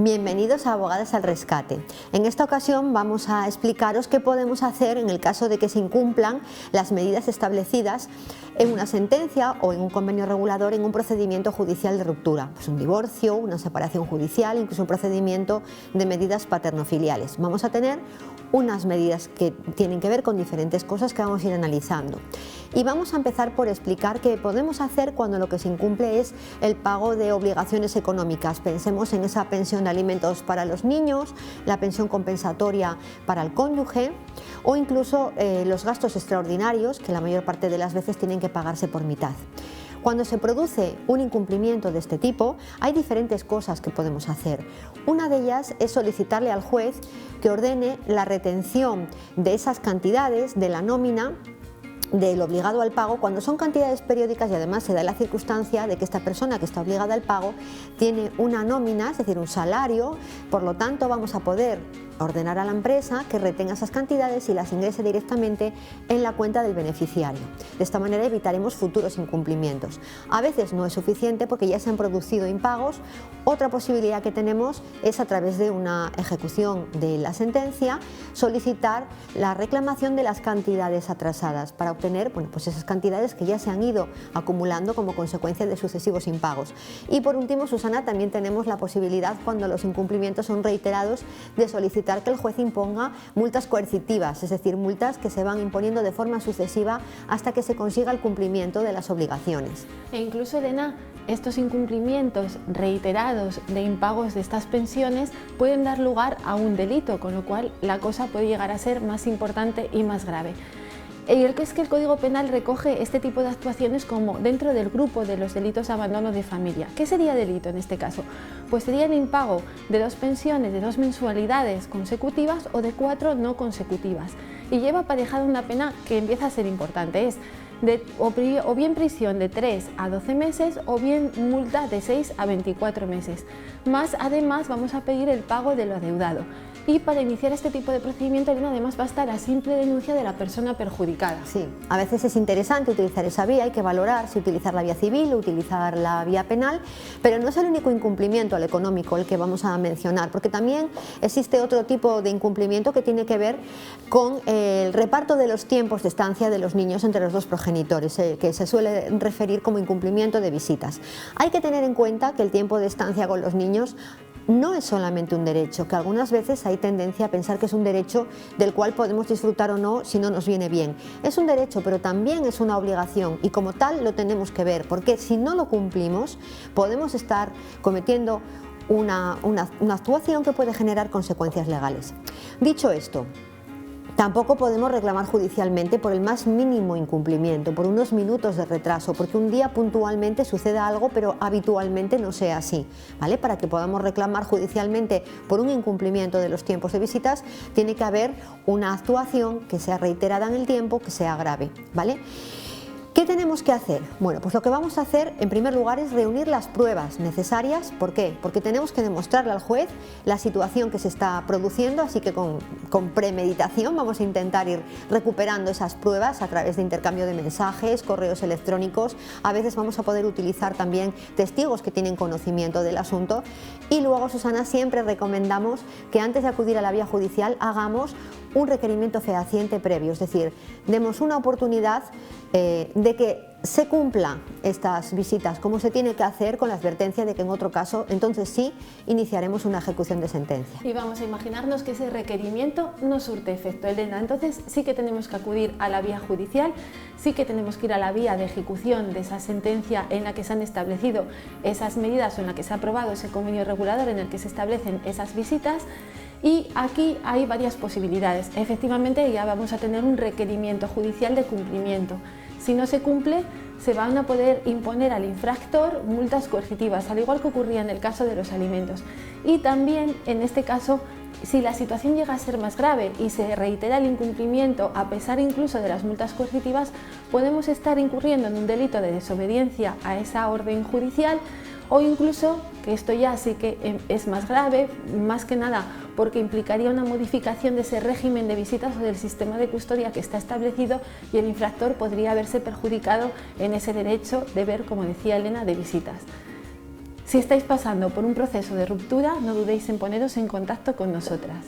Bienvenidos a Abogadas al Rescate. En esta ocasión vamos a explicaros qué podemos hacer en el caso de que se incumplan las medidas establecidas en una sentencia o en un convenio regulador en un procedimiento judicial de ruptura, pues un divorcio, una separación judicial, incluso un procedimiento de medidas paternofiliales. Vamos a tener unas medidas que tienen que ver con diferentes cosas que vamos a ir analizando. Y vamos a empezar por explicar qué podemos hacer cuando lo que se incumple es el pago de obligaciones económicas. Pensemos en esa pensión de alimentos para los niños, la pensión compensatoria para el cónyuge o incluso los gastos extraordinarios que la mayor parte de las veces tienen que pagarse por mitad. Cuando se produce un incumplimiento de este tipo, hay diferentes cosas que podemos hacer. Una de ellas es solicitarle al juez que ordene la retención de esas cantidades de la nómina del obligado al pago cuando son cantidades periódicas y además se da la circunstancia de que esta persona que está obligada al pago tiene una nómina, es decir, un salario, por lo tanto vamos a poder ordenar a la empresa que retenga esas cantidades y las ingrese directamente en la cuenta del beneficiario. De esta manera evitaremos futuros incumplimientos. A veces no es suficiente porque ya se han producido impagos. Otra posibilidad que tenemos es a través de una ejecución de la sentencia solicitar la reclamación de las cantidades atrasadas para obtener pues esas cantidades que ya se han ido acumulando como consecuencia de sucesivos impagos. Y por último, Susana, también tenemos la posibilidad, cuando los incumplimientos son reiterados, de solicitar que el juez imponga multas coercitivas, es decir, multas que se van imponiendo de forma sucesiva hasta que se consiga el cumplimiento de las obligaciones. E incluso, Elena, estos incumplimientos reiterados de impagos de estas pensiones pueden dar lugar a un delito, con lo cual la cosa puede llegar a ser más importante y más grave. Y es que el Código Penal recoge este tipo de actuaciones como dentro del grupo de los delitos de abandono de familia. ¿Qué sería delito en este caso? Pues sería el impago de 2 pensiones de 2 mensualidades consecutivas o de 4 no consecutivas. Y lleva aparejada una pena que empieza a ser importante, es o bien prisión de 3 a 12 meses o bien multa de 6 a 24 meses. Más además vamos a pedir el pago de lo adeudado. Y para iniciar este tipo de procedimiento, Elena, además basta la simple denuncia de la persona perjudicada. Sí, a veces es interesante utilizar esa vía, hay que valorar si utilizar la vía civil o utilizar la vía penal, pero no es el único incumplimiento al económico el que vamos a mencionar, porque también existe otro tipo de incumplimiento que tiene que ver con el reparto de los tiempos de estancia de los niños entre los dos progenitores, que se suele referir como incumplimiento de visitas. Hay que tener en cuenta que el tiempo de estancia con los niños no es solamente un derecho, que algunas veces hay tendencia a pensar que es un derecho del cual podemos disfrutar o no si no nos viene bien. Es un derecho, pero también es una obligación y como tal lo tenemos que ver, porque si no lo cumplimos podemos estar cometiendo una actuación que puede generar consecuencias legales. Dicho esto, tampoco podemos reclamar judicialmente por el más mínimo incumplimiento, por unos minutos de retraso, porque un día puntualmente suceda algo, pero habitualmente no sea así, ¿vale? Para que podamos reclamar judicialmente por un incumplimiento de los tiempos de visitas, tiene que haber una actuación que sea reiterada en el tiempo, que sea grave, ¿vale? ¿Qué tenemos que hacer? Bueno, pues lo que vamos a hacer en primer lugar es reunir las pruebas necesarias. ¿Por qué? Porque tenemos que demostrarle al juez la situación que se está produciendo, así que con premeditación vamos a intentar ir recuperando esas pruebas a través de intercambio de mensajes, correos electrónicos. A veces vamos a poder utilizar también testigos que tienen conocimiento del asunto. Y luego, Susana, siempre recomendamos que antes de acudir a la vía judicial hagamos un requerimiento fehaciente previo, es decir, demos una oportunidad de que se cumplan estas visitas como se tiene que hacer, con la advertencia de que en otro caso entonces sí iniciaremos una ejecución de sentencia. Y vamos a imaginarnos que ese requerimiento no surte efecto, Elena, entonces sí que tenemos que acudir a la vía judicial, sí que tenemos que ir a la vía de ejecución de esa sentencia en la que se han establecido esas medidas o en la que se ha aprobado ese convenio regulador en el que se establecen esas visitas. Y aquí hay varias posibilidades. Efectivamente, ya vamos a tener un requerimiento judicial de cumplimiento. Si no se cumple, se van a poder imponer al infractor multas coercitivas, al igual que ocurría en el caso de los alimentos. Y también, en este caso, si la situación llega a ser más grave y se reitera el incumplimiento, a pesar incluso de las multas coercitivas, podemos estar incurriendo en un delito de desobediencia a esa orden judicial, o incluso, que esto ya sí que es más grave, más que nada porque implicaría una modificación de ese régimen de visitas o del sistema de custodia que está establecido, y el infractor podría verse perjudicado en ese derecho de ver, como decía Elena, de visitas. Si estáis pasando por un proceso de ruptura, no dudéis en poneros en contacto con nosotras.